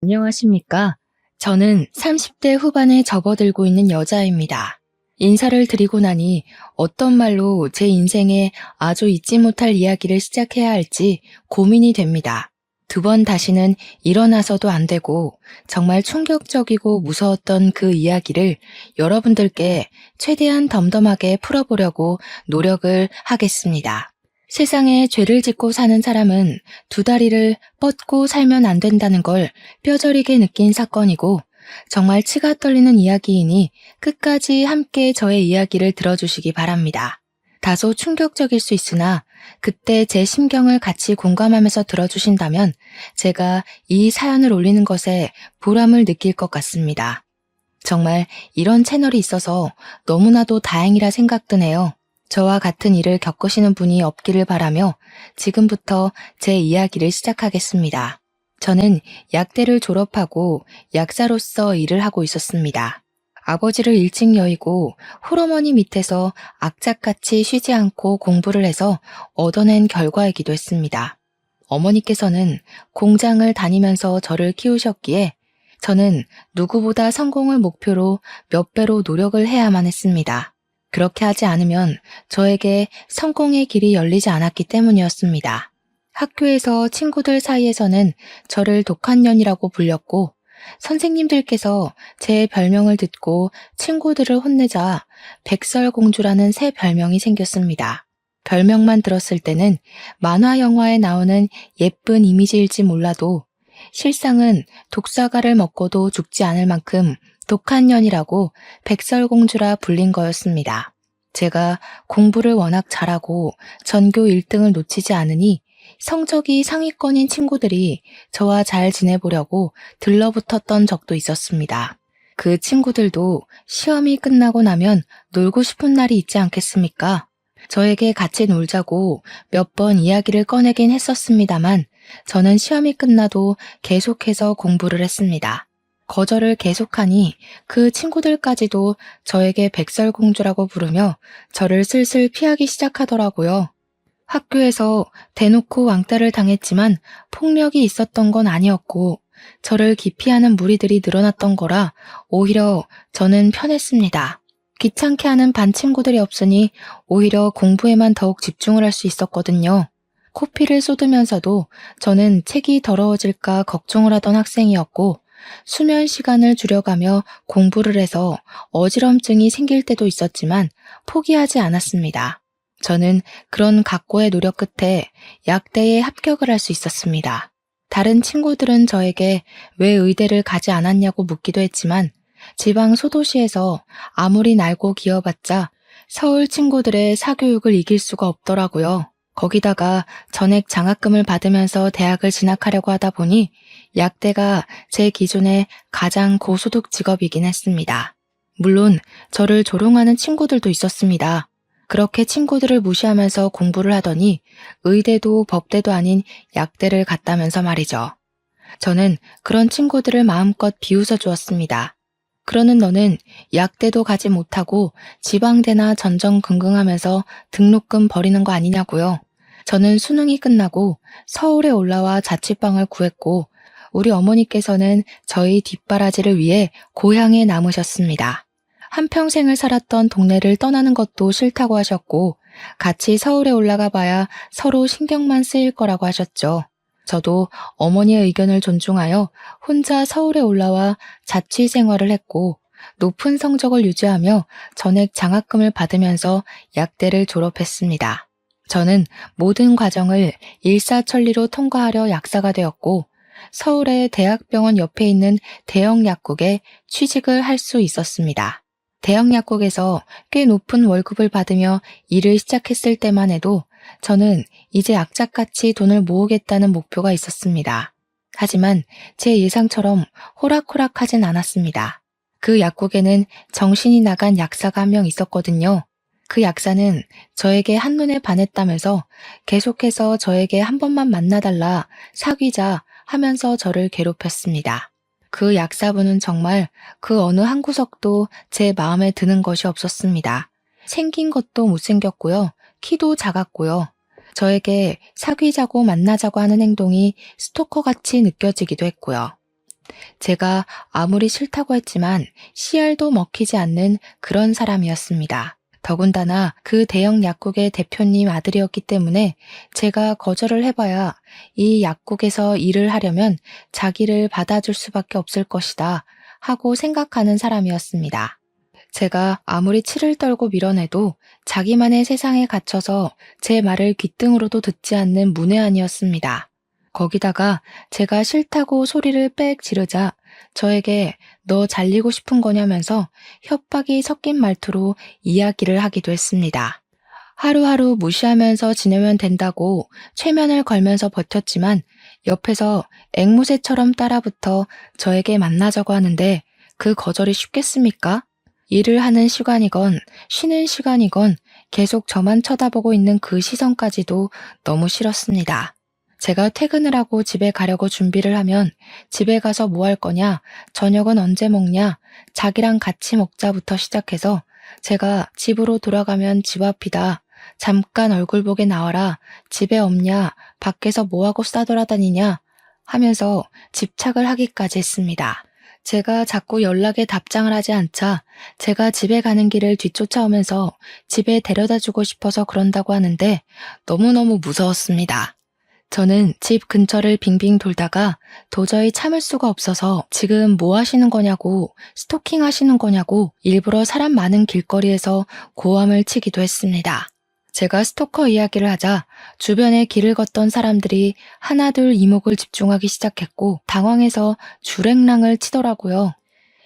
안녕하십니까? 저는 30대 후반에 접어들고 있는 여자입니다. 인사를 드리고 나니 어떤 말로 제 인생에 아주 잊지 못할 이야기를 시작해야 할지 고민이 됩니다. 두 번 다시는 일어나서도 안 되고 정말 충격적이고 무서웠던 그 이야기를 여러분들께 최대한 덤덤하게 풀어보려고 노력을 하겠습니다. 세상에 죄를 짓고 사는 사람은 두 다리를 뻗고 살면 안 된다는 걸 뼈저리게 느낀 사건이고 정말 치가 떨리는 이야기이니 끝까지 함께 저의 이야기를 들어주시기 바랍니다. 다소 충격적일 수 있으나 그때 제 심경을 같이 공감하면서 들어주신다면 제가 이 사연을 올리는 것에 보람을 느낄 것 같습니다. 정말 이런 채널이 있어서 너무나도 다행이라 생각드네요. 저와 같은 일을 겪으시는 분이 없기를 바라며 지금부터 제 이야기를 시작하겠습니다. 저는 약대를 졸업하고 약사로서 일을 하고 있었습니다. 아버지를 일찍 여의고 홀어머니 밑에서 악착같이 쉬지 않고 공부를 해서 얻어낸 결과이기도 했습니다. 어머니께서는 공장을 다니면서 저를 키우셨기에 저는 누구보다 성공을 목표로 몇 배로 노력을 해야만 했습니다. 그렇게 하지 않으면 저에게 성공의 길이 열리지 않았기 때문이었습니다. 학교에서 친구들 사이에서는 저를 독한 년이라고 불렸고 선생님들께서 제 별명을 듣고 친구들을 혼내자 백설공주라는 새 별명이 생겼습니다. 별명만 들었을 때는 만화 영화에 나오는 예쁜 이미지일지 몰라도 실상은 독사과를 먹고도 죽지 않을 만큼 독한 년이라고 백설공주라 불린 거였습니다. 제가 공부를 워낙 잘하고 전교 1등을 놓치지 않으니 성적이 상위권인 친구들이 저와 잘 지내보려고 들러붙었던 적도 있었습니다. 그 친구들도 시험이 끝나고 나면 놀고 싶은 날이 있지 않겠습니까? 저에게 같이 놀자고 몇 번 이야기를 꺼내긴 했었습니다만 저는 시험이 끝나도 계속해서 공부를 했습니다. 거절을 계속하니 그 친구들까지도 저에게 백설공주라고 부르며 저를 슬슬 피하기 시작하더라고요. 학교에서 대놓고 왕따를 당했지만 폭력이 있었던 건 아니었고 저를 기피하는 무리들이 늘어났던 거라 오히려 저는 편했습니다. 귀찮게 하는 반 친구들이 없으니 오히려 공부에만 더욱 집중을 할 수 있었거든요. 코피를 쏟으면서도 저는 책이 더러워질까 걱정을 하던 학생이었고 수면 시간을 줄여가며 공부를 해서 어지럼증이 생길 때도 있었지만 포기하지 않았습니다. 저는 그런 각고의 노력 끝에 약대에 합격을 할 수 있었습니다. 다른 친구들은 저에게 왜 의대를 가지 않았냐고 묻기도 했지만 지방 소도시에서 아무리 날고 기어봤자 서울 친구들의 사교육을 이길 수가 없더라고요. 거기다가 전액 장학금을 받으면서 대학을 진학하려고 하다 보니 약대가 제 기준에 가장 고소득 직업이긴 했습니다. 물론 저를 조롱하는 친구들도 있었습니다. 그렇게 친구들을 무시하면서 공부를 하더니 의대도 법대도 아닌 약대를 갔다면서 말이죠. 저는 그런 친구들을 마음껏 비웃어 주었습니다. 그러는 너는 약대도 가지 못하고 지방대나 전전긍긍하면서 등록금 버리는 거 아니냐고요. 저는 수능이 끝나고 서울에 올라와 자취방을 구했고 우리 어머니께서는 저희 뒷바라지를 위해 고향에 남으셨습니다. 한평생을 살았던 동네를 떠나는 것도 싫다고 하셨고 같이 서울에 올라가 봐야 서로 신경만 쓰일 거라고 하셨죠. 저도 어머니의 의견을 존중하여 혼자 서울에 올라와 자취 생활을 했고 높은 성적을 유지하며 전액 장학금을 받으면서 약대를 졸업했습니다. 저는 모든 과정을 일사천리로 통과하려 약사가 되었고 서울의 대학병원 옆에 있는 대형 약국에 취직을 할 수 있었습니다. 대형 약국에서 꽤 높은 월급을 받으며 일을 시작했을 때만 해도 저는 이제 악착같이 돈을 모으겠다는 목표가 있었습니다. 하지만 제 예상처럼 호락호락하진 않았습니다. 그 약국에는 정신이 나간 약사가 한 명 있었거든요. 그 약사는 저에게 한눈에 반했다면서 계속해서 저에게 한 번만 만나달라, 사귀자 하면서 저를 괴롭혔습니다. 그 약사분은 정말 그 어느 한 구석도 제 마음에 드는 것이 없었습니다. 생긴 것도 못생겼고요. 키도 작았고요. 저에게 사귀자고 만나자고 하는 행동이 스토커같이 느껴지기도 했고요. 제가 아무리 싫다고 했지만 씨알도 먹히지 않는 그런 사람이었습니다. 더군다나 그 대형 약국의 대표님 아들이었기 때문에 제가 거절을 해봐야 이 약국에서 일을 하려면 자기를 받아줄 수밖에 없을 것이다 하고 생각하는 사람이었습니다. 제가 아무리 치를 떨고 밀어내도 자기만의 세상에 갇혀서 제 말을 귓등으로도 듣지 않는 문외한이었습니다. 거기다가 제가 싫다고 소리를 빽 지르자 저에게 너 잘리고 싶은 거냐면서 협박이 섞인 말투로 이야기를 하기도 했습니다. 하루하루 무시하면서 지내면 된다고 최면을 걸면서 버텼지만 옆에서 앵무새처럼 따라붙어 저에게 만나자고 하는데 그 거절이 쉽겠습니까? 일을 하는 시간이건 쉬는 시간이건 계속 저만 쳐다보고 있는 그 시선까지도 너무 싫었습니다. 제가 퇴근을 하고 집에 가려고 준비를 하면 집에 가서 뭐 할 거냐, 저녁은 언제 먹냐, 자기랑 같이 먹자부터 시작해서 제가 집으로 돌아가면 집 앞이다, 잠깐 얼굴 보게 나와라, 집에 없냐, 밖에서 뭐하고 싸돌아다니냐 하면서 집착을 하기까지 했습니다. 제가 자꾸 연락에 답장을 하지 않자 제가 집에 가는 길을 뒤쫓아오면서 집에 데려다 주고 싶어서 그런다고 하는데 너무너무 무서웠습니다. 저는 집 근처를 빙빙 돌다가 도저히 참을 수가 없어서 지금 뭐 하시는 거냐고, 스토킹 하시는 거냐고 일부러 사람 많은 길거리에서 고함을 치기도 했습니다. 제가 스토커 이야기를 하자 주변에 길을 걷던 사람들이 하나둘 이목을 집중하기 시작했고 당황해서 주랭랑을 치더라고요.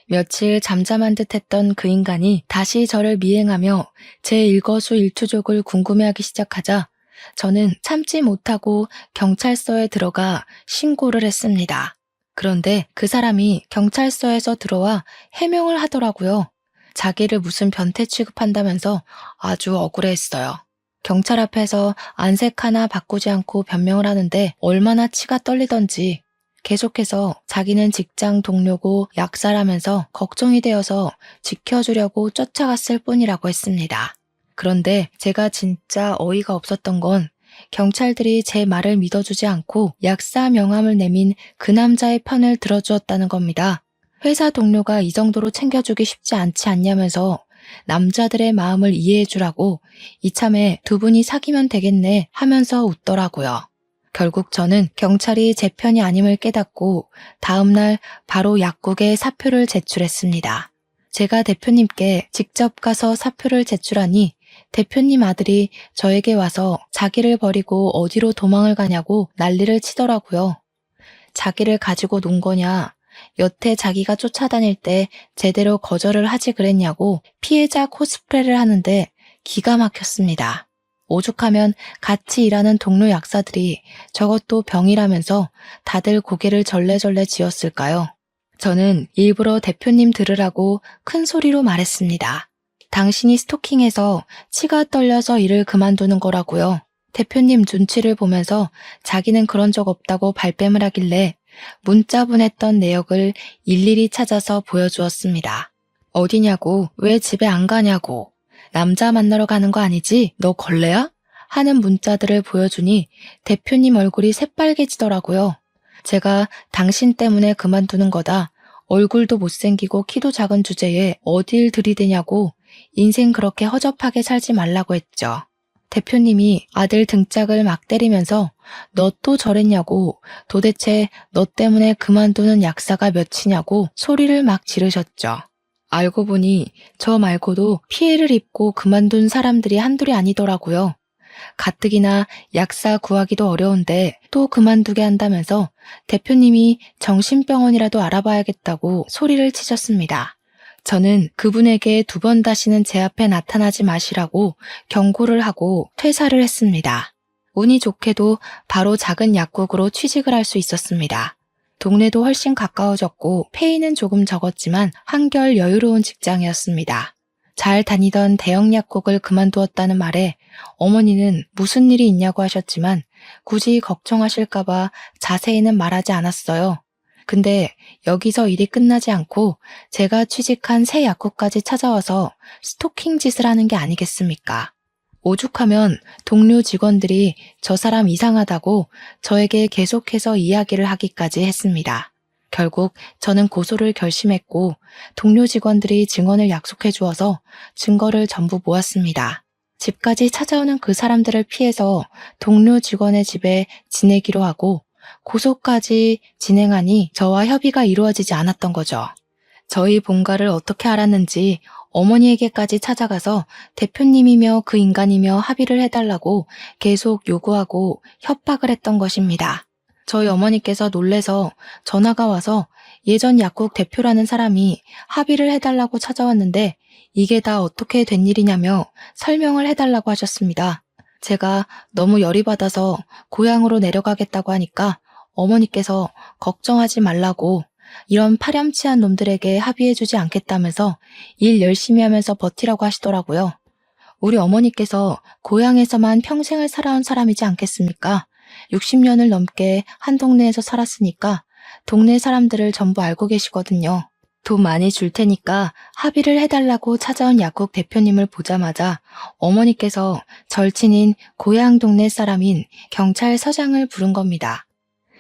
며칠 잠잠한 듯 했던 그 인간이 다시 저를 미행하며 제 일거수일투족을 궁금해하기 시작하자 저는 참지 못하고 경찰서에 들어가 신고를 했습니다. 그런데 그 사람이 경찰서에서 들어와 해명을 하더라고요. 자기를 무슨 변태 취급한다면서 아주 억울해했어요. 경찰 앞에서 안색 하나 바꾸지 않고 변명을 하는데 얼마나 치가 떨리던지 계속해서 자기는 직장 동료고 약사라면서 걱정이 되어서 지켜주려고 쫓아갔을 뿐이라고 했습니다. 그런데 제가 진짜 어이가 없었던 건 경찰들이 제 말을 믿어주지 않고 약사 명함을 내민 그 남자의 편을 들어주었다는 겁니다. 회사 동료가 이 정도로 챙겨주기 쉽지 않지 않냐면서 남자들의 마음을 이해해주라고 이참에 두 분이 사귀면 되겠네 하면서 웃더라고요. 결국 저는 경찰이 제 편이 아님을 깨닫고 다음날 바로 약국에 사표를 제출했습니다. 제가 대표님께 직접 가서 사표를 제출하니 대표님 아들이 저에게 와서 자기를 버리고 어디로 도망을 가냐고 난리를 치더라고요. 자기를 가지고 논 거냐, 여태 자기가 쫓아다닐 때 제대로 거절을 하지 그랬냐고 피해자 코스프레를 하는데 기가 막혔습니다. 오죽하면 같이 일하는 동료 약사들이 저것도 병이라면서 다들 고개를 절레절레 지었을까요? 저는 일부러 대표님 들으라고 큰 소리로 말했습니다. 당신이 스토킹해서 치가 떨려서 일을 그만두는 거라고요. 대표님 눈치를 보면서 자기는 그런 적 없다고 발뺌을 하길래 문자 보냈던 내역을 일일이 찾아서 보여주었습니다. 어디냐고, 왜 집에 안 가냐고, 남자 만나러 가는 거 아니지? 너 걸레야? 하는 문자들을 보여주니 대표님 얼굴이 새빨개지더라고요. 제가 당신 때문에 그만두는 거다. 얼굴도 못생기고 키도 작은 주제에 어딜 들이대냐고 인생 그렇게 허접하게 살지 말라고 했죠. 대표님이 아들 등짝을 막 때리면서 너 또 저랬냐고, 도대체 너 때문에 그만두는 약사가 몇이냐고 소리를 막 지르셨죠. 알고 보니 저 말고도 피해를 입고 그만둔 사람들이 한둘이 아니더라고요. 가뜩이나 약사 구하기도 어려운데 또 그만두게 한다면서 대표님이 정신병원이라도 알아봐야겠다고 소리를 치셨습니다. 저는 그분에게 두 번 다시는 제 앞에 나타나지 마시라고 경고를 하고 퇴사를 했습니다. 운이 좋게도 바로 작은 약국으로 취직을 할 수 있었습니다. 동네도 훨씬 가까워졌고 페이는 조금 적었지만 한결 여유로운 직장이었습니다. 잘 다니던 대형 약국을 그만두었다는 말에 어머니는 무슨 일이 있냐고 하셨지만 굳이 걱정하실까봐 자세히는 말하지 않았어요. 근데 여기서 일이 끝나지 않고 제가 취직한 새 약국까지 찾아와서 스토킹 짓을 하는 게 아니겠습니까? 오죽하면 동료 직원들이 저 사람 이상하다고 저에게 계속해서 이야기를 하기까지 했습니다. 결국 저는 고소를 결심했고 동료 직원들이 증언을 약속해 주어서 증거를 전부 모았습니다. 집까지 찾아오는 그 사람들을 피해서 동료 직원의 집에 지내기로 하고 고소까지 진행하니 저와 협의가 이루어지지 않았던 거죠. 저희 본가를 어떻게 알았는지 어머니에게까지 찾아가서 대표님이며 그 인간이며 합의를 해달라고 계속 요구하고 협박을 했던 것입니다. 저희 어머니께서 놀래서 전화가 와서 예전 약국 대표라는 사람이 합의를 해달라고 찾아왔는데 이게 다 어떻게 된 일이냐며 설명을 해달라고 하셨습니다. 제가 너무 열이 받아서 고향으로 내려가겠다고 하니까 어머니께서 걱정하지 말라고 이런 파렴치한 놈들에게 합의해주지 않겠다면서 일 열심히 하면서 버티라고 하시더라고요. 우리 어머니께서 고향에서만 평생을 살아온 사람이지 않겠습니까? 60년을 넘게 한 동네에서 살았으니까 동네 사람들을 전부 알고 계시거든요. 돈 많이 줄 테니까 합의를 해달라고 찾아온 약국 대표님을 보자마자 어머니께서 절친인 고향 동네 사람인 경찰서장을 부른 겁니다.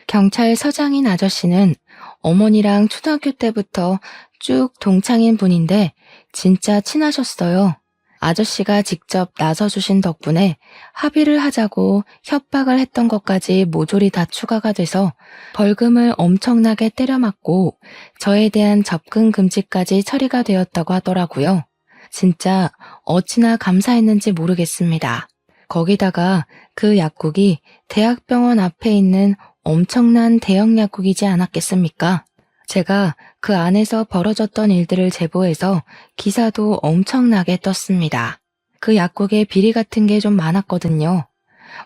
경찰서장인 아저씨는 어머니랑 초등학교 때부터 쭉 동창인 분인데 진짜 친하셨어요. 아저씨가 직접 나서주신 덕분에 합의를 하자고 협박을 했던 것까지 모조리 다 추가가 돼서 벌금을 엄청나게 때려맞고 저에 대한 접근 금지까지 처리가 되었다고 하더라고요. 진짜 어찌나 감사했는지 모르겠습니다. 거기다가 그 약국이 대학병원 앞에 있는 엄청난 대형 약국이지 않았겠습니까? 제가 그 안에서 벌어졌던 일들을 제보해서 기사도 엄청나게 떴습니다. 그 약국에 비리 같은 게 좀 많았거든요.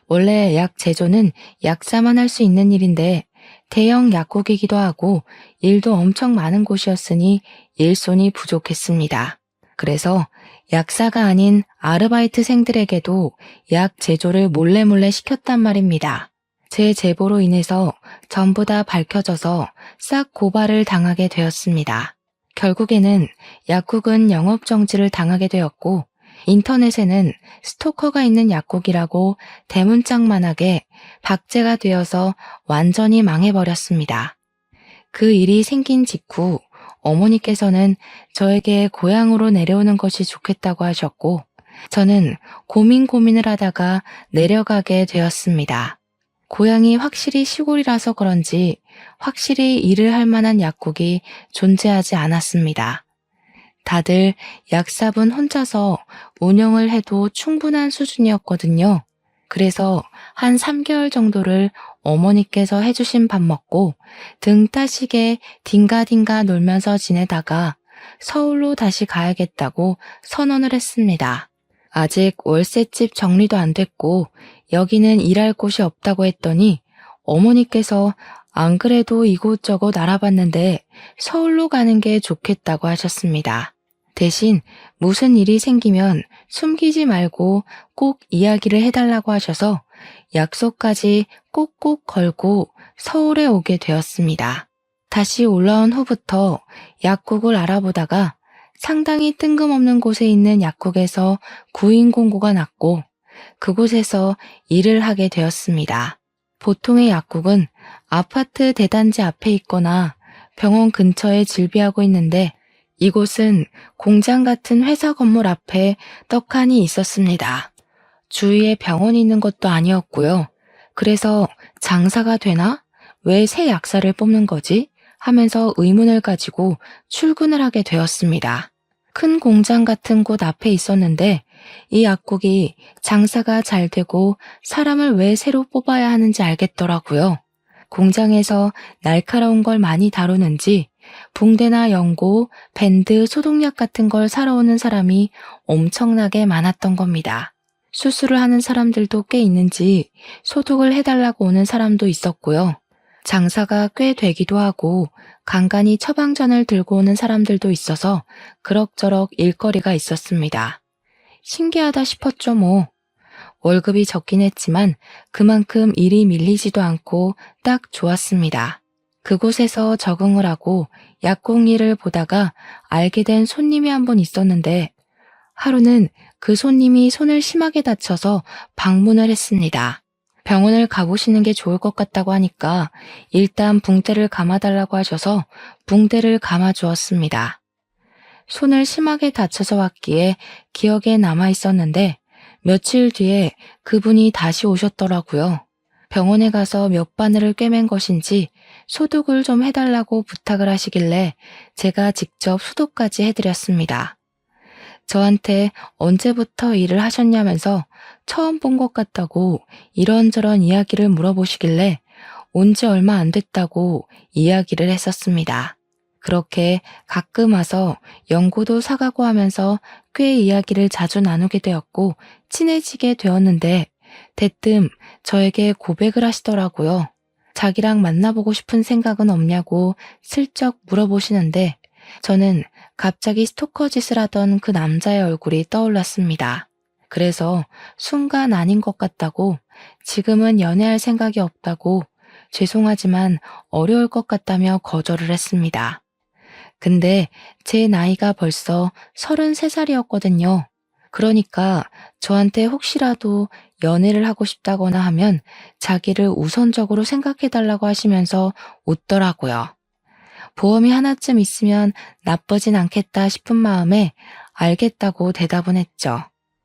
원래 약 제조는 약사만 할 수 있는 일인데 대형 약국이기도 하고 일도 엄청 많은 곳이었으니 일손이 부족했습니다. 그래서 약사가 아닌 아르바이트생들에게도 약 제조를 몰래 시켰단 말입니다. 제 제보로 인해서 전부 다 밝혀져서 싹 고발을 당하게 되었습니다. 결국에는 약국은 영업정지를 당하게 되었고 인터넷에는 스토커가 있는 약국이라고 대문짝만하게 박제가 되어서 완전히 망해버렸습니다. 그 일이 생긴 직후 어머니께서는 저에게 고향으로 내려오는 것이 좋겠다고 하셨고 저는 고민을 하다가 내려가게 되었습니다. 고향이 확실히 시골이라서 그런지 확실히 일을 할 만한 약국이 존재하지 않았습니다. 다들 약사분 혼자서 운영을 해도 충분한 수준이었거든요. 그래서 한 3개월 정도를 어머니께서 해주신 밥 먹고 등 따시게 딩가딩가 놀면서 지내다가 서울로 다시 가야겠다고 선언을 했습니다. 아직 월세집 정리도 안 됐고 여기는 일할 곳이 없다고 했더니 어머니께서 안 그래도 이곳저곳 알아봤는데 서울로 가는 게 좋겠다고 하셨습니다. 대신 무슨 일이 생기면 숨기지 말고 꼭 이야기를 해달라고 하셔서 약속까지 꼭꼭 걸고 서울에 오게 되었습니다. 다시 올라온 후부터 약국을 알아보다가 상당히 뜬금없는 곳에 있는 약국에서 구인 공고가 났고 그곳에서 일을 하게 되었습니다. 보통의 약국은 아파트 대단지 앞에 있거나 병원 근처에 질비하고 있는데 이곳은 공장 같은 회사 건물 앞에 떡하니 있었습니다. 주위에 병원이 있는 것도 아니었고요. 그래서 장사가 되나? 왜 새 약사를 뽑는 거지? 하면서 의문을 가지고 출근을 하게 되었습니다. 큰 공장 같은 곳 앞에 있었는데 이 약국이 장사가 잘 되고 사람을 왜 새로 뽑아야 하는지 알겠더라고요. 공장에서 날카로운 걸 많이 다루는지 붕대나 연고, 밴드, 소독약 같은 걸 사러 오는 사람이 엄청나게 많았던 겁니다. 수술을 하는 사람들도 꽤 있는지 소독을 해달라고 오는 사람도 있었고요. 장사가 꽤 되기도 하고 간간히 처방전을 들고 오는 사람들도 있어서 그럭저럭 일거리가 있었습니다. 신기하다 싶었죠 뭐. 월급이 적긴 했지만 그만큼 일이 밀리지도 않고 딱 좋았습니다. 그곳에서 적응을 하고 약국 일을 보다가 알게 된 손님이 한 분 있었는데 하루는 그 손님이 손을 심하게 다쳐서 방문을 했습니다. 병원을 가보시는 게 좋을 것 같다고 하니까 일단 붕대를 감아달라고 하셔서 붕대를 감아주었습니다. 손을 심하게 다쳐서 왔기에 기억에 남아 있었는데 며칠 뒤에 그분이 다시 오셨더라고요. 병원에 가서 몇 바늘을 꿰맨 것인지 소독을 좀 해달라고 부탁을 하시길래 제가 직접 소독까지 해드렸습니다. 저한테 언제부터 일을 하셨냐면서 처음 본 것 같다고 이런저런 이야기를 물어보시길래 온지 얼마 안 됐다고 이야기를 했었습니다. 그렇게 가끔 와서 연고도 사가고 하면서 꽤 이야기를 자주 나누게 되었고 친해지게 되었는데 대뜸 저에게 고백을 하시더라고요. 자기랑 만나보고 싶은 생각은 없냐고 슬쩍 물어보시는데 저는 갑자기 스토커 짓을 하던 그 남자의 얼굴이 떠올랐습니다. 그래서 순간 아닌 것 같다고 지금은 연애할 생각이 없다고 죄송하지만 어려울 것 같다며 거절을 했습니다. 근데 제 나이가 벌써 33살이었거든요. 그러니까 저한테 혹시라도 연애를 하고 싶다거나 하면 자기를 우선적으로 생각해달라고 하시면서 웃더라고요. 보험이 하나쯤 있으면 나쁘진 않겠다 싶은 마음에 알겠다고 대답은 했죠.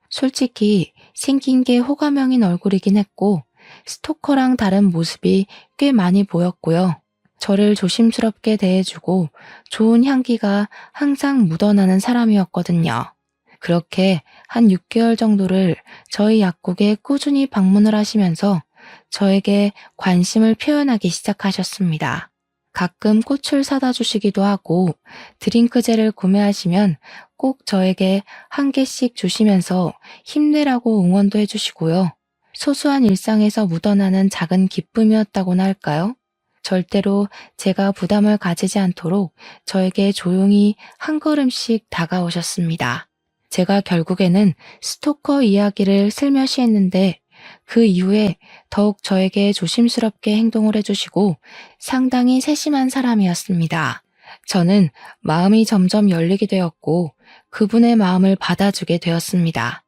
솔직히 생긴 게 호감형인 얼굴이긴 했고 스토커랑 다른 모습이 꽤 많이 보였고요. 저를 조심스럽게 대해주고 좋은 향기가 항상 묻어나는 사람이었거든요. 그렇게 한 6개월 정도를 저희 약국에 꾸준히 방문을 하시면서 저에게 관심을 표현하기 시작하셨습니다. 가끔 꽃을 사다 주시기도 하고 드링크젤을 구매하시면 꼭 저에게 한 개씩 주시면서 힘내라고 응원도 해주시고요. 소소한 일상에서 묻어나는 작은 기쁨이었다고나 할까요? 절대로 제가 부담을 가지지 않도록 저에게 조용히 한 걸음씩 다가오셨습니다. 제가 결국에는 스토커 이야기를 슬며시 했는데 그 이후에 더욱 저에게 조심스럽게 행동을 해주시고 상당히 세심한 사람이었습니다. 저는 마음이 점점 열리게 되었고 그분의 마음을 받아주게 되었습니다.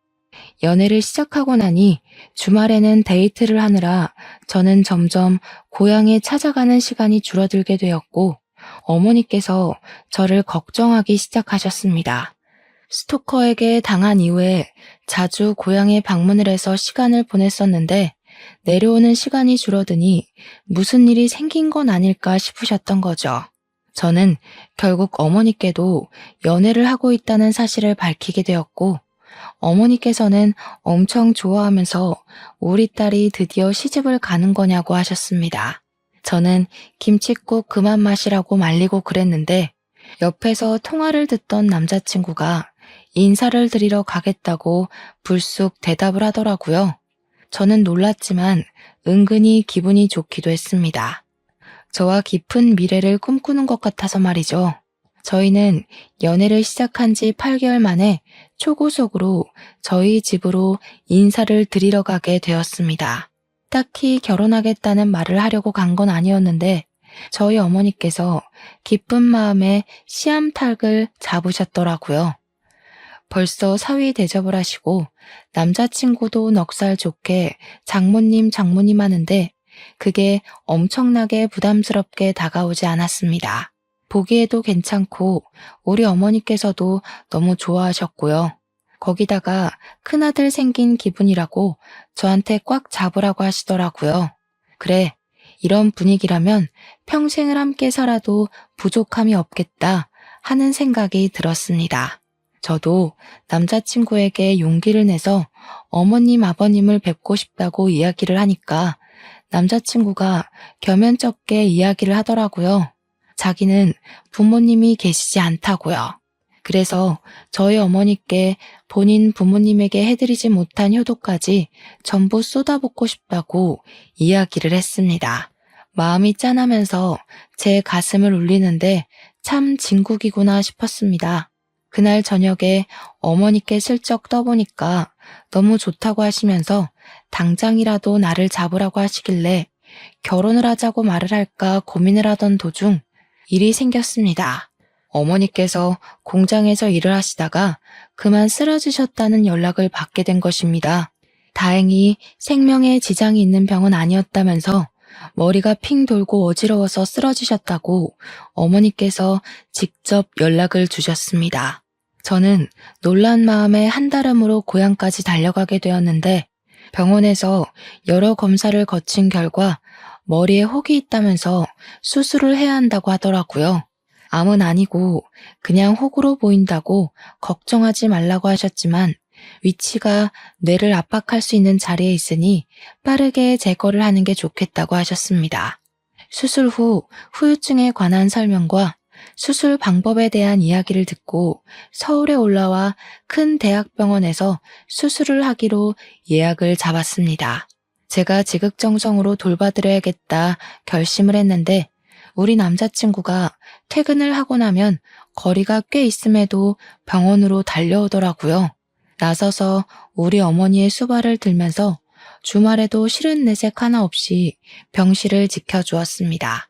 연애를 시작하고 나니 주말에는 데이트를 하느라 저는 점점 고향에 찾아가는 시간이 줄어들게 되었고 어머니께서 저를 걱정하기 시작하셨습니다. 스토커에게 당한 이후에 자주 고향에 방문을 해서 시간을 보냈었는데 내려오는 시간이 줄어드니 무슨 일이 생긴 건 아닐까 싶으셨던 거죠. 저는 결국 어머니께도 연애를 하고 있다는 사실을 밝히게 되었고 어머니께서는 엄청 좋아하면서 우리 딸이 드디어 시집을 가는 거냐고 하셨습니다. 저는 김칫국 그만 마시라고 말리고 그랬는데 옆에서 통화를 듣던 남자친구가 인사를 드리러 가겠다고 불쑥 대답을 하더라고요. 저는 놀랐지만 은근히 기분이 좋기도 했습니다. 저와 깊은 미래를 꿈꾸는 것 같아서 말이죠. 저희는 연애를 시작한 지 8개월 만에 초고속으로 저희 집으로 인사를 드리러 가게 되었습니다. 딱히 결혼하겠다는 말을 하려고 간 건 아니었는데 저희 어머니께서 기쁜 마음에 씨암탉을 잡으셨더라고요. 벌써 사위 대접을 하시고 남자친구도 넉살 좋게 장모님 하는데 그게 엄청나게 부담스럽게 다가오지 않았습니다. 보기에도 괜찮고 우리 어머니께서도 너무 좋아하셨고요. 거기다가 큰아들 생긴 기분이라고 저한테 꽉 잡으라고 하시더라고요. 그래, 이런 분위기라면 평생을 함께 살아도 부족함이 없겠다 하는 생각이 들었습니다. 저도 남자친구에게 용기를 내서 어머님, 아버님을 뵙고 싶다고 이야기를 하니까 남자친구가 겸연쩍게 이야기를 하더라고요. 자기는 부모님이 계시지 않다고요. 그래서 저희 어머니께 본인 부모님에게 해드리지 못한 효도까지 전부 쏟아붓고 싶다고 이야기를 했습니다. 마음이 짠하면서 제 가슴을 울리는데 참 진국이구나 싶었습니다. 그날 저녁에 어머니께 슬쩍 떠보니까 너무 좋다고 하시면서 당장이라도 나를 잡으라고 하시길래 결혼을 하자고 말을 할까 고민을 하던 도중 일이 생겼습니다. 어머니께서 공장에서 일을 하시다가 그만 쓰러지셨다는 연락을 받게 된 것입니다. 다행히 생명에 지장이 있는 병은 아니었다면서 머리가 핑 돌고 어지러워서 쓰러지셨다고 어머니께서 직접 연락을 주셨습니다. 저는 놀란 마음에 한달음으로 고향까지 달려가게 되었는데 병원에서 여러 검사를 거친 결과 머리에 혹이 있다면서 수술을 해야 한다고 하더라고요. 암은 아니고 그냥 혹으로 보인다고 걱정하지 말라고 하셨지만 위치가 뇌를 압박할 수 있는 자리에 있으니 빠르게 제거를 하는 게 좋겠다고 하셨습니다. 수술 후 후유증에 관한 설명과 수술 방법에 대한 이야기를 듣고 서울에 올라와 큰 대학병원에서 수술을 하기로 예약을 잡았습니다. 제가 지극정성으로 돌봐드려야겠다 결심을 했는데 우리 남자친구가 퇴근을 하고 나면 거리가 꽤 있음에도 병원으로 달려오더라고요. 나서서 우리 어머니의 수발을 들면서 주말에도 싫은 내색 하나 없이 병실을 지켜주었습니다.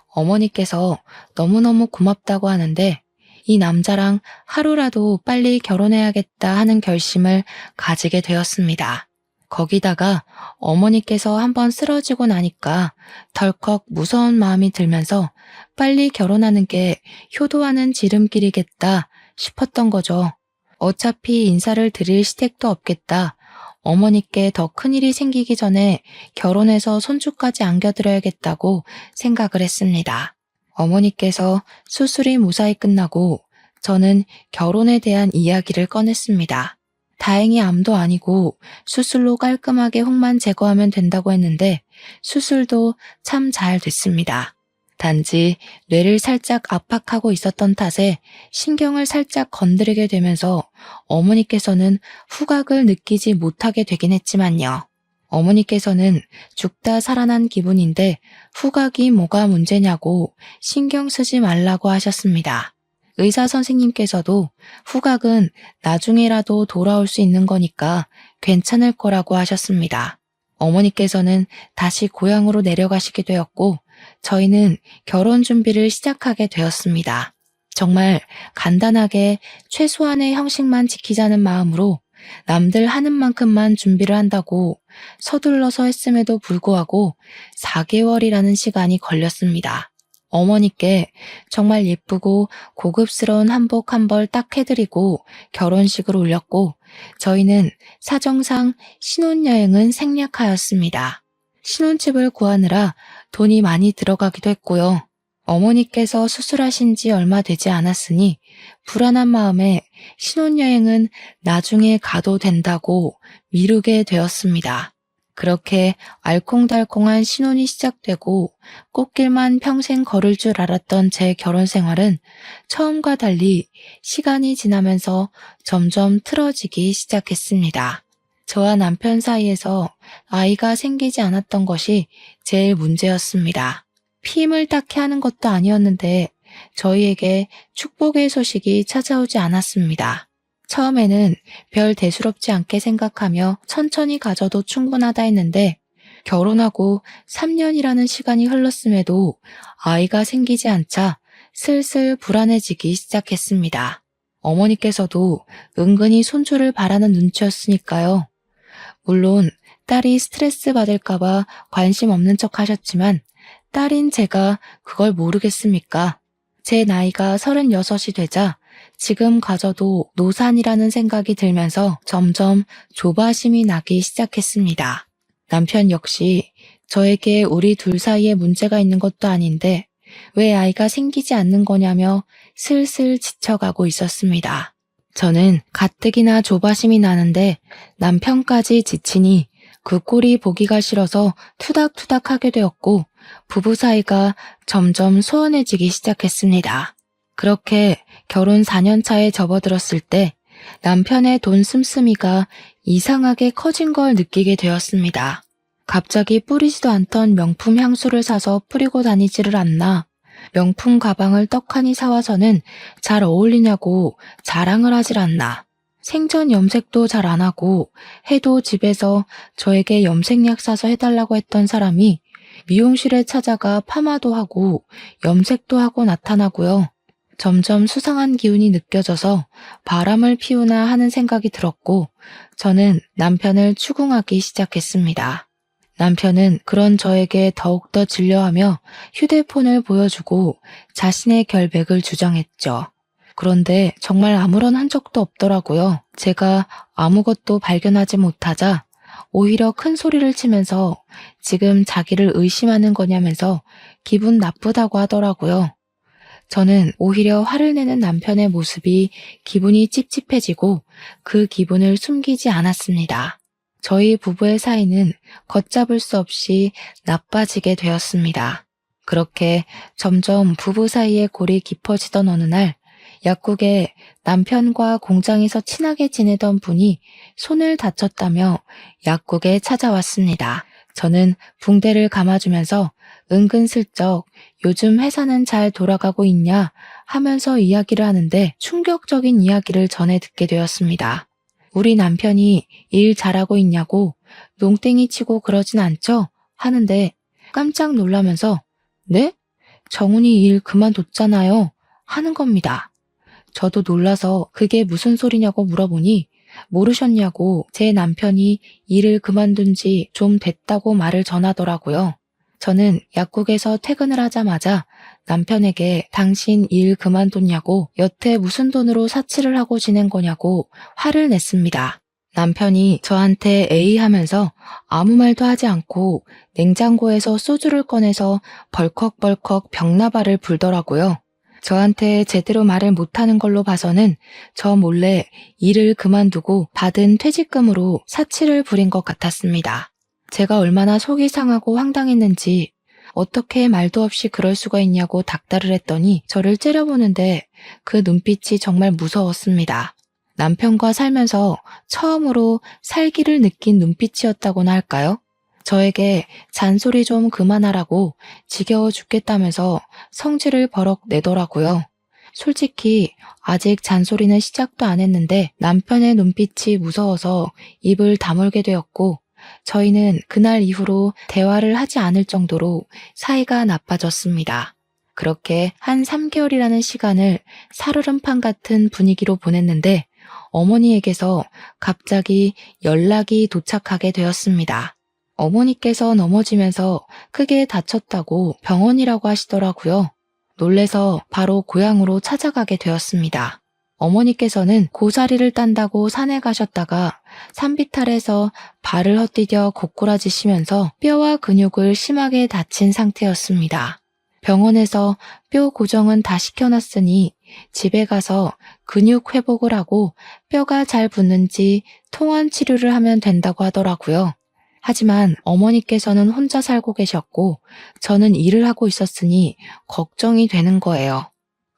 어머니께서 너무너무 고맙다고 하는데 이 남자랑 하루라도 빨리 결혼해야겠다 하는 결심을 가지게 되었습니다. 거기다가 어머니께서 한번 쓰러지고 나니까 덜컥 무서운 마음이 들면서 빨리 결혼하는 게 효도하는 지름길이겠다 싶었던 거죠. 어차피 인사를 드릴 시댁도 없겠다. 어머니께 더 큰일이 생기기 전에 결혼해서 손주까지 안겨드려야겠다고 생각을 했습니다. 어머니께서 수술이 무사히 끝나고 저는 결혼에 대한 이야기를 꺼냈습니다. 다행히 암도 아니고 수술로 깔끔하게 혹만 제거하면 된다고 했는데 수술도 참 잘 됐습니다. 단지 뇌를 살짝 압박하고 있었던 탓에 신경을 살짝 건드리게 되면서 어머니께서는 후각을 느끼지 못하게 되긴 했지만요. 어머니께서는 죽다 살아난 기분인데 후각이 뭐가 문제냐고 신경 쓰지 말라고 하셨습니다. 의사 선생님께서도 후각은 나중에라도 돌아올 수 있는 거니까 괜찮을 거라고 하셨습니다. 어머니께서는 다시 고향으로 내려가시게 되었고 저희는 결혼 준비를 시작하게 되었습니다. 정말 간단하게 최소한의 형식만 지키자는 마음으로 남들 하는 만큼만 준비를 한다고 서둘러서 했음에도 불구하고 4개월이라는 시간이 걸렸습니다. 어머니께 정말 예쁘고 고급스러운 한복 한 벌 딱 해드리고 결혼식을 올렸고 저희는 사정상 신혼여행은 생략하였습니다. 신혼집을 구하느라 돈이 많이 들어가기도 했고요. 어머니께서 수술하신 지 얼마 되지 않았으니 불안한 마음에 신혼여행은 나중에 가도 된다고 미루게 되었습니다. 그렇게 알콩달콩한 신혼이 시작되고 꽃길만 평생 걸을 줄 알았던 제 결혼 생활은 처음과 달리 시간이 지나면서 점점 틀어지기 시작했습니다. 저와 남편 사이에서 아이가 생기지 않았던 것이 제일 문제였습니다. 피임을 딱히 하는 것도 아니었는데 저희에게 축복의 소식이 찾아오지 않았습니다. 처음에는 별 대수롭지 않게 생각하며 천천히 가져도 충분하다 했는데 결혼하고 3년이라는 시간이 흘렀음에도 아이가 생기지 않자 슬슬 불안해지기 시작했습니다. 어머니께서도 은근히 손주를 바라는 눈치였으니까요. 물론 딸이 스트레스 받을까봐 관심 없는 척 하셨지만 딸인 제가 그걸 모르겠습니까? 제 나이가 36이 되자 지금 가져도 노산이라는 생각이 들면서 점점 조바심이 나기 시작했습니다. 남편 역시 저에게 우리 둘 사이에 문제가 있는 것도 아닌데 왜 아이가 생기지 않는 거냐며 슬슬 지쳐가고 있었습니다. 저는 가뜩이나 조바심이 나는데 남편까지 지치니 그 꼴이 보기가 싫어서 투닥투닥 하게 되었고 부부 사이가 점점 소원해지기 시작했습니다. 그렇게 결혼 4년 차에 접어들었을 때 남편의 돈 씀씀이가 이상하게 커진 걸 느끼게 되었습니다. 갑자기 뿌리지도 않던 명품 향수를 사서 뿌리고 다니지를 않나, 명품 가방을 떡하니 사와서는 잘 어울리냐고 자랑을 하질 않나, 생전 염색도 잘 안 하고 해도 집에서 저에게 염색약 사서 해달라고 했던 사람이 미용실에 찾아가 파마도 하고 염색도 하고 나타나고요. 점점 수상한 기운이 느껴져서 바람을 피우나 하는 생각이 들었고 저는 남편을 추궁하기 시작했습니다. 남편은 그런 저에게 더욱더 질려하며 휴대폰을 보여주고 자신의 결백을 주장했죠. 그런데 정말 아무런 흔적도 없더라고요. 제가 아무것도 발견하지 못하자 오히려 큰 소리를 치면서 지금 자기를 의심하는 거냐면서 기분 나쁘다고 하더라고요. 저는 오히려 화를 내는 남편의 모습이 기분이 찝찝해지고 그 기분을 숨기지 않았습니다. 저희 부부의 사이는 걷잡을 수 없이 나빠지게 되었습니다. 그렇게 점점 부부 사이의 골이 깊어지던 어느 날 약국에 남편과 공장에서 친하게 지내던 분이 손을 다쳤다며 약국에 찾아왔습니다. 저는 붕대를 감아주면서 은근슬쩍 요즘 회사는 잘 돌아가고 있냐 하면서 이야기를 하는데 충격적인 이야기를 전해 듣게 되었습니다. 우리 남편이 일 잘하고 있냐고 농땡이 치고 그러진 않죠? 하는데 깜짝 놀라면서 네? 정훈이 일 그만뒀잖아요. 하는 겁니다. 저도 놀라서 그게 무슨 소리냐고 물어보니 모르셨냐고 제 남편이 일을 그만둔 지 좀 됐다고 말을 전하더라고요. 저는 약국에서 퇴근을 하자마자 남편에게 당신 일 그만뒀냐고 여태 무슨 돈으로 사치를 하고 지낸 거냐고 화를 냈습니다. 남편이 저한테 에이 하면서 아무 말도 하지 않고 냉장고에서 소주를 꺼내서 벌컥벌컥 벽나발을 불더라고요. 저한테 제대로 말을 못하는 걸로 봐서는 저 몰래 일을 그만두고 받은 퇴직금으로 사치를 부린 것 같았습니다. 제가 얼마나 속이 상하고 황당했는지 어떻게 말도 없이 그럴 수가 있냐고 닥달을 했더니 저를 째려보는데 그 눈빛이 정말 무서웠습니다. 남편과 살면서 처음으로 살기를 느낀 눈빛이었다고나 할까요? 저에게 잔소리 좀 그만하라고 지겨워 죽겠다면서 성질을 버럭 내더라고요. 솔직히 아직 잔소리는 시작도 안 했는데 남편의 눈빛이 무서워서 입을 다물게 되었고 저희는 그날 이후로 대화를 하지 않을 정도로 사이가 나빠졌습니다. 그렇게 한 3개월이라는 시간을 살얼음판 같은 분위기로 보냈는데 어머니에게서 갑자기 연락이 도착하게 되었습니다. 어머니께서 넘어지면서 크게 다쳤다고 병원이라고 하시더라고요. 놀래서 바로 고향으로 찾아가게 되었습니다. 어머니께서는 고사리를 딴다고 산에 가셨다가 산비탈에서 발을 헛디뎌 고꾸라지시면서 뼈와 근육을 심하게 다친 상태였습니다. 병원에서 뼈 고정은 다 시켜놨으니 집에 가서 근육 회복을 하고 뼈가 잘 붙는지 통원 치료를 하면 된다고 하더라고요. 하지만 어머니께서는 혼자 살고 계셨고 저는 일을 하고 있었으니 걱정이 되는 거예요.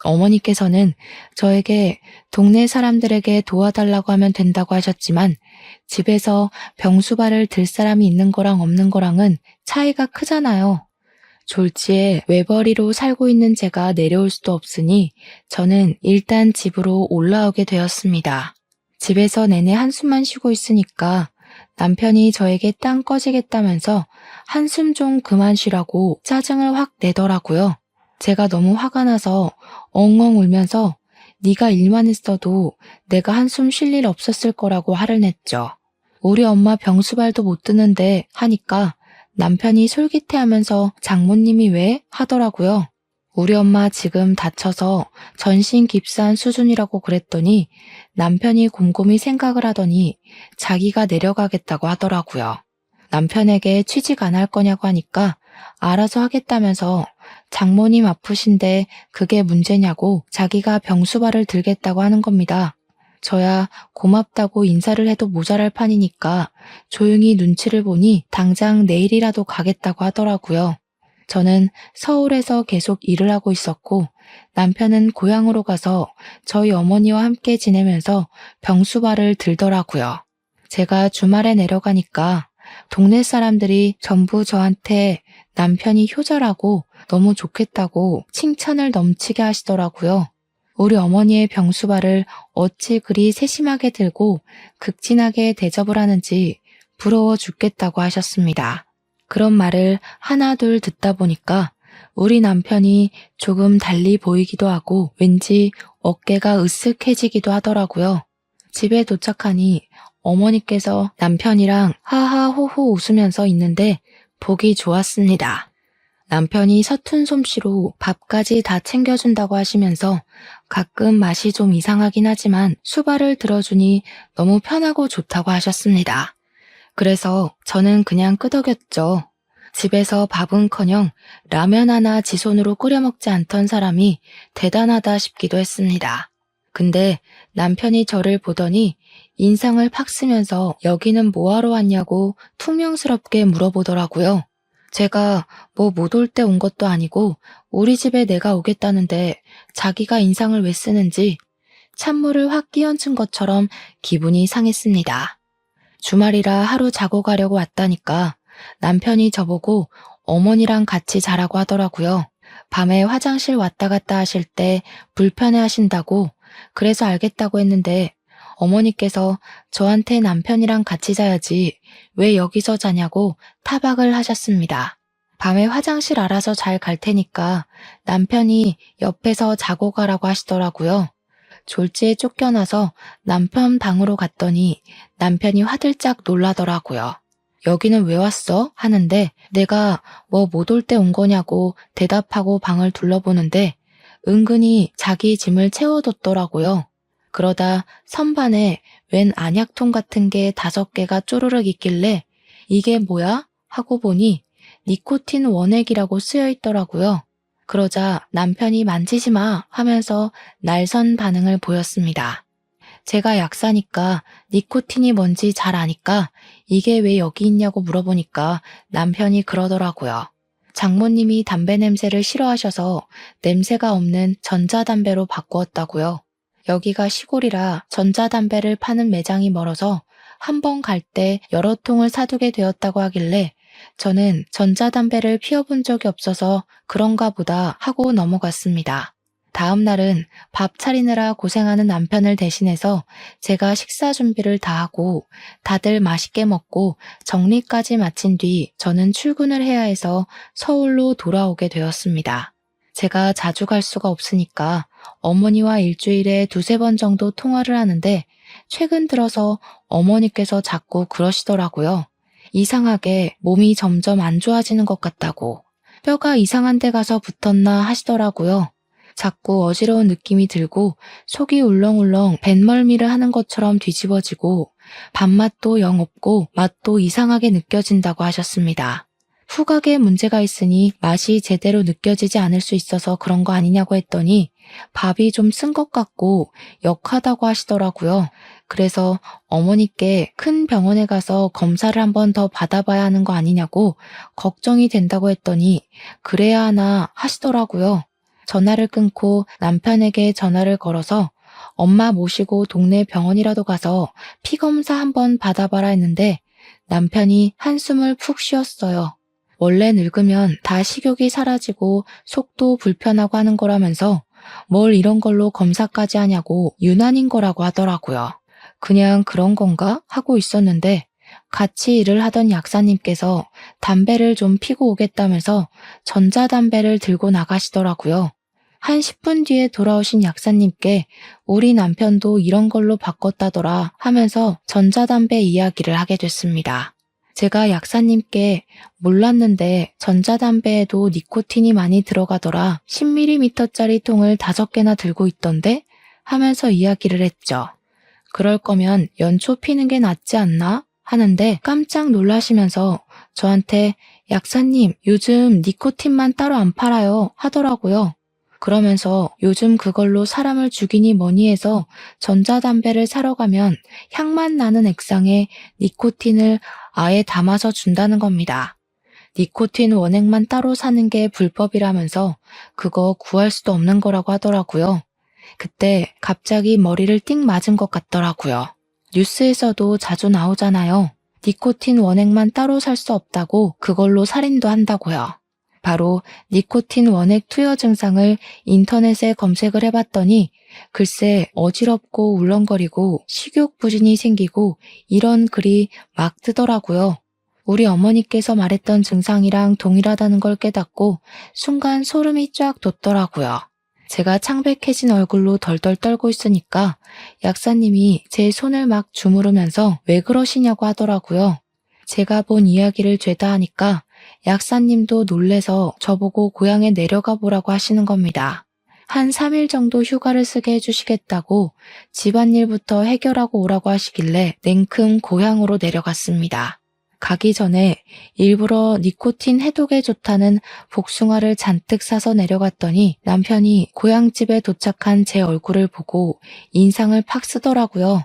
어머니께서는 저에게 동네 사람들에게 도와달라고 하면 된다고 하셨지만 집에서 병수발을 들 사람이 있는 거랑 없는 거랑은 차이가 크잖아요. 졸지에 외벌이로 살고 있는 제가 내려올 수도 없으니 저는 일단 집으로 올라오게 되었습니다. 집에서 내내 한숨만 쉬고 있으니까 남편이 저에게 땅 꺼지겠다면서 한숨 좀 그만 쉬라고 짜증을 확 내더라고요. 제가 너무 화가 나서 엉엉 울면서 네가 일만 했어도 내가 한숨 쉴 일 없었을 거라고 화를 냈죠. 우리 엄마 병수발도 못 드는데 하니까 남편이 솔깃해하면서 장모님이 왜? 하더라고요. 우리 엄마 지금 다쳐서 전신 깁스한 수준이라고 그랬더니 남편이 곰곰이 생각을 하더니 자기가 내려가겠다고 하더라고요. 남편에게 취직 안 할 거냐고 하니까 알아서 하겠다면서 장모님 아프신데 그게 문제냐고 자기가 병수발을 들겠다고 하는 겁니다. 저야 고맙다고 인사를 해도 모자랄 판이니까 조용히 눈치를 보니 당장 내일이라도 가겠다고 하더라고요. 저는 서울에서 계속 일을 하고 있었고 남편은 고향으로 가서 저희 어머니와 함께 지내면서 병수발을 들더라고요. 제가 주말에 내려가니까 동네 사람들이 전부 저한테 남편이 효자라고 너무 좋겠다고 칭찬을 넘치게 하시더라고요. 우리 어머니의 병수발을 어찌 그리 세심하게 들고 극진하게 대접을 하는지 부러워 죽겠다고 하셨습니다. 그런 말을 하나 둘 듣다 보니까 우리 남편이 조금 달리 보이기도 하고 왠지 어깨가 으쓱해지기도 하더라고요. 집에 도착하니 어머니께서 남편이랑 하하호호 웃으면서 있는데 보기 좋았습니다. 남편이 서툰 솜씨로 밥까지 다 챙겨준다고 하시면서 가끔 맛이 좀 이상하긴 하지만 수발을 들어주니 너무 편하고 좋다고 하셨습니다. 그래서 저는 그냥 끄덕였죠. 집에서 밥은커녕 라면 하나 지 손으로 끓여 먹지 않던 사람이 대단하다 싶기도 했습니다. 근데 남편이 저를 보더니 인상을 팍 쓰면서 여기는 뭐하러 왔냐고 퉁명스럽게 물어보더라고요. 제가 뭐 못 올 때 온 것도 아니고 우리 집에 내가 오겠다는데 자기가 인상을 왜 쓰는지 찬물을 확 끼얹은 것처럼 기분이 상했습니다. 주말이라 하루 자고 가려고 왔다니까 남편이 저보고 어머니랑 같이 자라고 하더라고요. 밤에 화장실 왔다 갔다 하실 때 불편해 하신다고 그래서 알겠다고 했는데 어머니께서 저한테 남편이랑 같이 자야지 왜 여기서 자냐고 타박을 하셨습니다. 밤에 화장실 알아서 잘 갈 테니까 남편이 옆에서 자고 가라고 하시더라고요. 졸지에 쫓겨나서 남편 방으로 갔더니 남편이 화들짝 놀라더라고요. 여기는 왜 왔어? 하는데 내가 뭐 못 올 때 온 거냐고 대답하고 방을 둘러보는데 은근히 자기 짐을 채워뒀더라고요. 그러다 선반에 웬 안약통 같은 게 5개가 쪼르륵 있길래 이게 뭐야? 하고 보니 니코틴 원액이라고 쓰여 있더라고요. 그러자 남편이 만지지 마 하면서 날선 반응을 보였습니다. 제가 약사니까 니코틴이 뭔지 잘 아니까 이게 왜 여기 있냐고 물어보니까 남편이 그러더라고요. 장모님이 담배 냄새를 싫어하셔서 냄새가 없는 전자담배로 바꾸었다고요. 여기가 시골이라 전자담배를 파는 매장이 멀어서 한 번 갈 때 여러 통을 사두게 되었다고 하길래 저는 전자담배를 피워본 적이 없어서 그런가 보다 하고 넘어갔습니다. 다음 날은 밥 차리느라 고생하는 남편을 대신해서 제가 식사 준비를 다 하고 다들 맛있게 먹고 정리까지 마친 뒤 저는 출근을 해야 해서 서울로 돌아오게 되었습니다. 제가 자주 갈 수가 없으니까 어머니와 일주일에 2~3번 정도 통화를 하는데 최근 들어서 어머니께서 자꾸 그러시더라고요. 이상하게 몸이 점점 안 좋아지는 것 같다고. 뼈가 이상한 데 가서 붙었나 하시더라고요. 자꾸 어지러운 느낌이 들고 속이 울렁울렁 뱃멀미를 하는 것처럼 뒤집어지고 밥맛도 영 없고 맛도 이상하게 느껴진다고 하셨습니다. 후각에 문제가 있으니 맛이 제대로 느껴지지 않을 수 있어서 그런 거 아니냐고 했더니 밥이 좀 쓴 것 같고 역하다고 하시더라고요. 그래서 어머니께 큰 병원에 가서 검사를 한 번 더 받아봐야 하는 거 아니냐고 걱정이 된다고 했더니 그래야 하나 하시더라고요. 전화를 끊고 남편에게 전화를 걸어서 엄마 모시고 동네 병원이라도 가서 피검사 한번 받아봐라 했는데 남편이 한숨을 푹 쉬었어요. 원래 늙으면 다 식욕이 사라지고 속도 불편하고 하는 거라면서 뭘 이런 걸로 검사까지 하냐고 유난인 거라고 하더라고요. 그냥 그런 건가? 하고 있었는데 같이 일을 하던 약사님께서 담배를 좀 피고 오겠다면서 전자담배를 들고 나가시더라고요. 한 10분 뒤에 돌아오신 약사님께 우리 남편도 이런 걸로 바꿨다더라 하면서 전자담배 이야기를 하게 됐습니다. 제가 약사님께 몰랐는데 전자담배에도 니코틴이 많이 들어가더라. 10ml짜리 통을 5개나 들고 있던데? 하면서 이야기를 했죠. 그럴 거면 연초 피는 게 낫지 않나? 하는데 깜짝 놀라시면서 저한테 약사님 요즘 니코틴만 따로 안 팔아요 하더라고요. 그러면서 요즘 그걸로 사람을 죽이니 뭐니 해서 전자담배를 사러 가면 향만 나는 액상에 니코틴을 아예 담아서 준다는 겁니다. 니코틴 원액만 따로 사는 게 불법이라면서 그거 구할 수도 없는 거라고 하더라고요. 그때 갑자기 머리를 띵 맞은 것 같더라고요. 뉴스에서도 자주 나오잖아요. 니코틴 원액만 따로 살 수 없다고 그걸로 살인도 한다고요. 바로 니코틴 원액 투여 증상을 인터넷에 검색을 해봤더니 글쎄 어지럽고 울렁거리고 식욕 부진이 생기고 이런 글이 막 뜨더라고요. 우리 어머니께서 말했던 증상이랑 동일하다는 걸 깨닫고 순간 소름이 쫙 돋더라고요. 제가 창백해진 얼굴로 덜덜 떨고 있으니까 약사님이 제 손을 막 주무르면서 왜 그러시냐고 하더라고요. 제가 본 이야기를 죄다 하니까 약사님도 놀래서 저보고 고향에 내려가 보라고 하시는 겁니다. 한 3일 정도 휴가를 쓰게 해주시겠다고 집안일부터 해결하고 오라고 하시길래 냉큼 고향으로 내려갔습니다. 가기 전에 일부러 니코틴 해독에 좋다는 복숭아를 잔뜩 사서 내려갔더니 남편이 고향집에 도착한 제 얼굴을 보고 인상을 팍 쓰더라고요.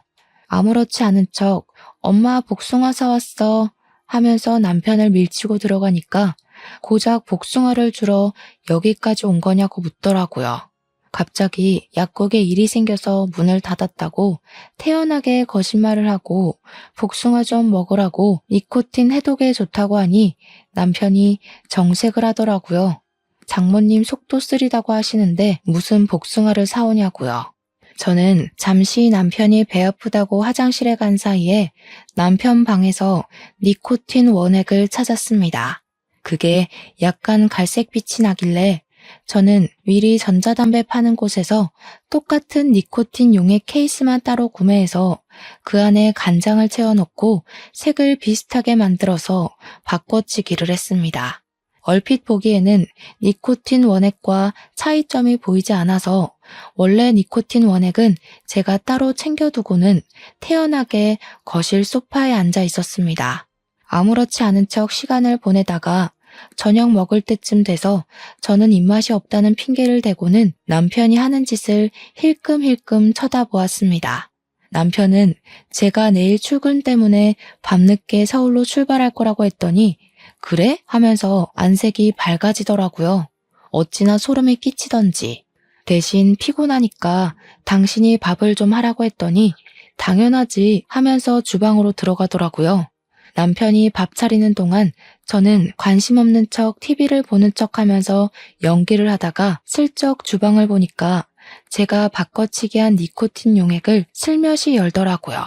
아무렇지 않은 척 엄마 복숭아 사왔어 하면서 남편을 밀치고 들어가니까 고작 복숭아를 주러 여기까지 온 거냐고 묻더라고요. 갑자기 약국에 일이 생겨서 문을 닫았다고 태연하게 거짓말을 하고 복숭아 좀 먹으라고 니코틴 해독에 좋다고 하니 남편이 정색을 하더라고요. 장모님 속도 쓰리다고 하시는데 무슨 복숭아를 사오냐고요. 저는 잠시 남편이 배 아프다고 화장실에 간 사이에 남편 방에서 니코틴 원액을 찾았습니다. 그게 약간 갈색빛이 나길래 저는 미리 전자담배 파는 곳에서 똑같은 니코틴 용액 케이스만 따로 구매해서 그 안에 간장을 채워넣고 색을 비슷하게 만들어서 바꿔치기를 했습니다. 얼핏 보기에는 니코틴 원액과 차이점이 보이지 않아서 원래 니코틴 원액은 제가 따로 챙겨두고는 태연하게 거실 소파에 앉아 있었습니다. 아무렇지 않은 척 시간을 보내다가 저녁 먹을 때쯤 돼서 저는 입맛이 없다는 핑계를 대고는 남편이 하는 짓을 힐끔힐끔 쳐다보았습니다. 남편은 제가 내일 출근 때문에 밤늦게 서울로 출발할 거라고 했더니 그래? 하면서 안색이 밝아지더라고요. 어찌나 소름이 끼치던지. 대신 피곤하니까 당신이 밥을 좀 하라고 했더니 당연하지 하면서 주방으로 들어가더라고요. 남편이 밥 차리는 동안 저는 관심 없는 척 TV를 보는 척 하면서 연기를 하다가 슬쩍 주방을 보니까 제가 바꿔치기 한 니코틴 용액을 슬며시 열더라고요.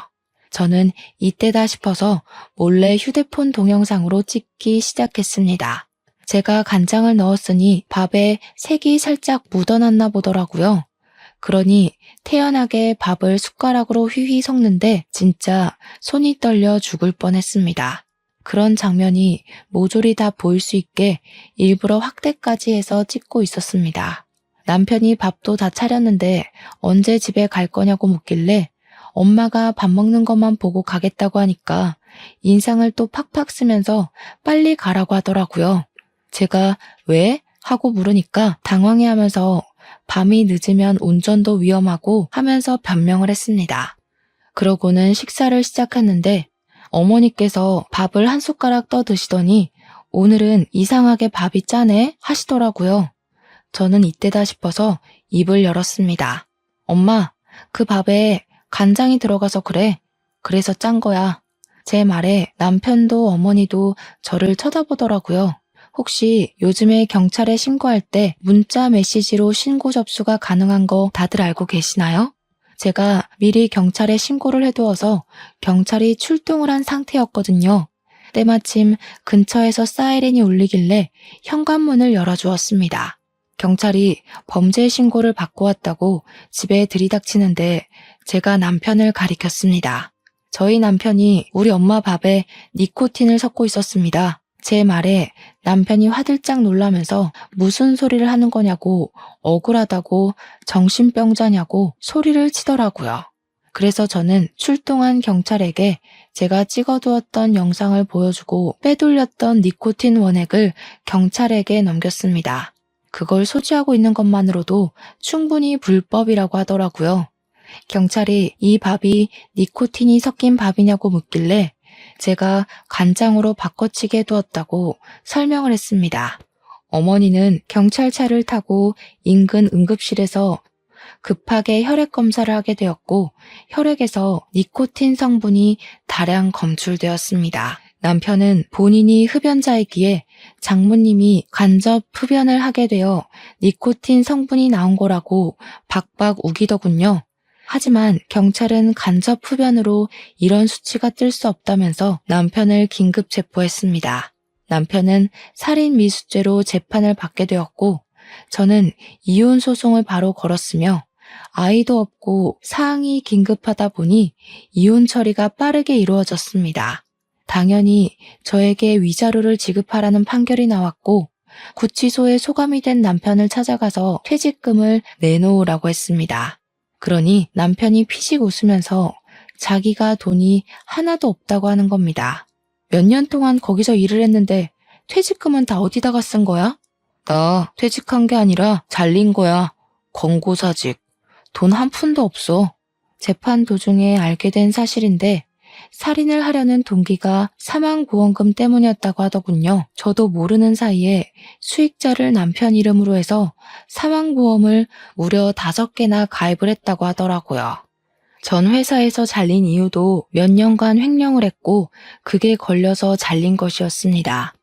저는 이때다 싶어서 몰래 휴대폰 동영상으로 찍기 시작했습니다. 제가 간장을 넣었으니 밥에 색이 살짝 묻어났나 보더라고요. 그러니 태연하게 밥을 숟가락으로 휘휘 섞는데 진짜 손이 떨려 죽을 뻔했습니다. 그런 장면이 모조리 다 보일 수 있게 일부러 확대까지 해서 찍고 있었습니다. 남편이 밥도 다 차렸는데 언제 집에 갈 거냐고 묻길래 엄마가 밥 먹는 것만 보고 가겠다고 하니까 인상을 또 팍팍 쓰면서 빨리 가라고 하더라고요. 제가 왜? 하고 물으니까 당황해하면서 밤이 늦으면 운전도 위험하고 하면서 변명을 했습니다. 그러고는 식사를 시작했는데 어머니께서 밥을 한 숟가락 떠 드시더니 오늘은 이상하게 밥이 짜네 하시더라고요. 저는 이때다 싶어서 입을 열었습니다. 엄마, 그 밥에 간장이 들어가서 그래. 그래서 짠 거야. 제 말에 남편도 어머니도 저를 쳐다보더라고요. 혹시 요즘에 경찰에 신고할 때 문자 메시지로 신고 접수가 가능한 거 다들 알고 계시나요? 제가 미리 경찰에 신고를 해두어서 경찰이 출동을 한 상태였거든요. 때마침 근처에서 사이렌이 울리길래 현관문을 열어주었습니다. 경찰이 범죄 신고를 받고 왔다고 집에 들이닥치는데 제가 남편을 가리켰습니다. 저희 남편이 우리 엄마 밥에 니코틴을 섞고 있었습니다. 제 말에 남편이 화들짝 놀라면서 무슨 소리를 하는 거냐고 억울하다고 정신병자냐고 소리를 치더라고요. 그래서 저는 출동한 경찰에게 제가 찍어두었던 영상을 보여주고 빼돌렸던 니코틴 원액을 경찰에게 넘겼습니다. 그걸 소지하고 있는 것만으로도 충분히 불법이라고 하더라고요. 경찰이 이 밥이 니코틴이 섞인 밥이냐고 묻길래 제가 간장으로 바꿔치기 해두었다고 설명을 했습니다. 어머니는 경찰차를 타고 인근 응급실에서 급하게 혈액 검사를 하게 되었고 혈액에서 니코틴 성분이 다량 검출되었습니다. 남편은 본인이 흡연자이기에 장모님이 간접 흡연을 하게 되어 니코틴 성분이 나온 거라고 박박 우기더군요. 하지만 경찰은 간접 흡연으로 이런 수치가 뜰 수 없다면서 남편을 긴급 체포했습니다. 남편은 살인 미수죄로 재판을 받게 되었고 저는 이혼 소송을 바로 걸었으며 아이도 없고 사항이 긴급하다 보니 이혼 처리가 빠르게 이루어졌습니다. 당연히 저에게 위자료를 지급하라는 판결이 나왔고 구치소에 소감이 된 남편을 찾아가서 퇴직금을 내놓으라고 했습니다. 그러니 남편이 피식 웃으면서 자기가 돈이 하나도 없다고 하는 겁니다. 몇 년 동안 거기서 일을 했는데 퇴직금은 다 어디다가 쓴 거야? 나 퇴직한 게 아니라 잘린 거야. 권고사직. 돈 한 푼도 없어. 재판 도중에 알게 된 사실인데 살인을 하려는 동기가 사망보험금 때문이었다고 하더군요. 저도 모르는 사이에 수익자를 남편 이름으로 해서 사망보험을 무려 5개나 가입을 했다고 하더라고요. 전 회사에서 잘린 이유도 몇 년간 횡령을 했고 그게 걸려서 잘린 것이었습니다.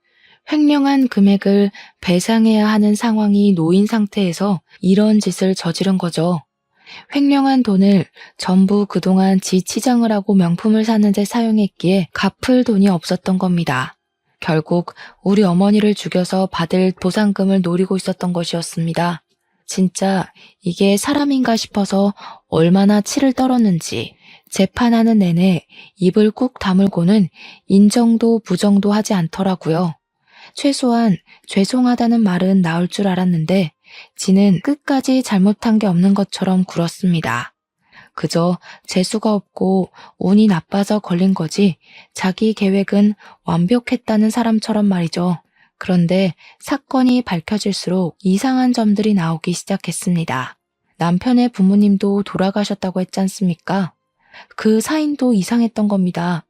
횡령한 금액을 배상해야 하는 상황이 놓인 상태에서 이런 짓을 저지른 거죠. 횡령한 돈을 전부 그동안 지 치장을 하고 명품을 사는 데 사용했기에 갚을 돈이 없었던 겁니다. 결국 우리 어머니를 죽여서 받을 보상금을 노리고 있었던 것이었습니다. 진짜 이게 사람인가 싶어서 얼마나 치를 떨었는지 재판하는 내내 입을 꾹 다물고는 인정도 부정도 하지 않더라고요. 최소한 죄송하다는 말은 나올 줄 알았는데 지는 끝까지 잘못한 게 없는 것처럼 굴었습니다. 그저 재수가 없고 운이 나빠서 걸린 거지 자기 계획은 완벽했다는 사람처럼 말이죠. 그런데 사건이 밝혀질수록 이상한 점들이 나오기 시작했습니다. 남편의 부모님도 돌아가셨다고 했지 않습니까? 그 사인도 이상했던 겁니다.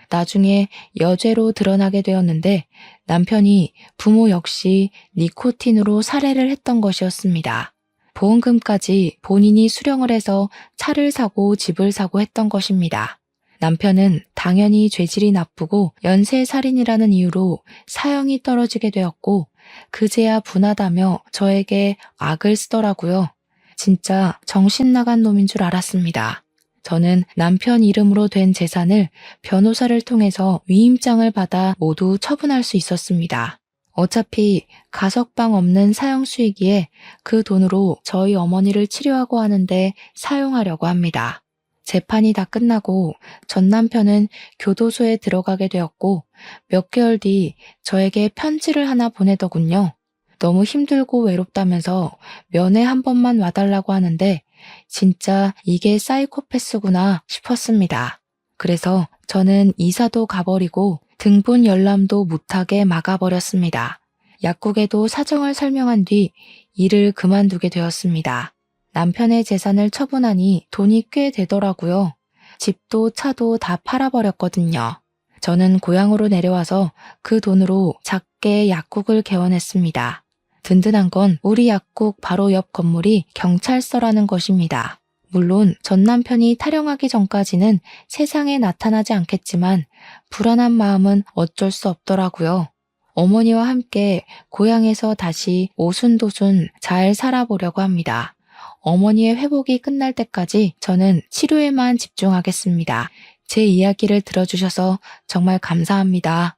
나중에 여죄로 드러나게 되었는데 남편이 부모 역시 니코틴으로 살해를 했던 것이었습니다. 보험금까지 본인이 수령을 해서 차를 사고 집을 사고 했던 것입니다. 남편은 당연히 죄질이 나쁘고 연쇄살인이라는 이유로 사형이 떨어지게 되었고 그제야 분하다며 저에게 악을 쓰더라고요. 진짜 정신 나간 놈인 줄 알았습니다. 저는 남편 이름으로 된 재산을 변호사를 통해서 위임장을 받아 모두 처분할 수 있었습니다. 어차피 가석방 없는 사형수이기에 그 돈으로 저희 어머니를 치료하고 하는데 사용하려고 합니다. 재판이 다 끝나고 전 남편은 교도소에 들어가게 되었고 몇 개월 뒤 저에게 편지를 하나 보내더군요. 너무 힘들고 외롭다면서 면회 한 번만 와달라고 하는데 진짜 이게 사이코패스구나 싶었습니다. 그래서 저는 이사도 가버리고 등본 열람도 못하게 막아버렸습니다. 약국에도 사정을 설명한 뒤 일을 그만두게 되었습니다. 남편의 재산을 처분하니 돈이 꽤 되더라고요. 집도 차도 다 팔아버렸거든요. 저는 고향으로 내려와서 그 돈으로 작게 약국을 개원했습니다. 든든한 건 우리 약국 바로 옆 건물이 경찰서라는 것입니다. 물론 전 남편이 타령하기 전까지는 세상에 나타나지 않겠지만 불안한 마음은 어쩔 수 없더라고요. 어머니와 함께 고향에서 다시 오순도순 잘 살아보려고 합니다. 어머니의 회복이 끝날 때까지 저는 치료에만 집중하겠습니다. 제 이야기를 들어주셔서 정말 감사합니다.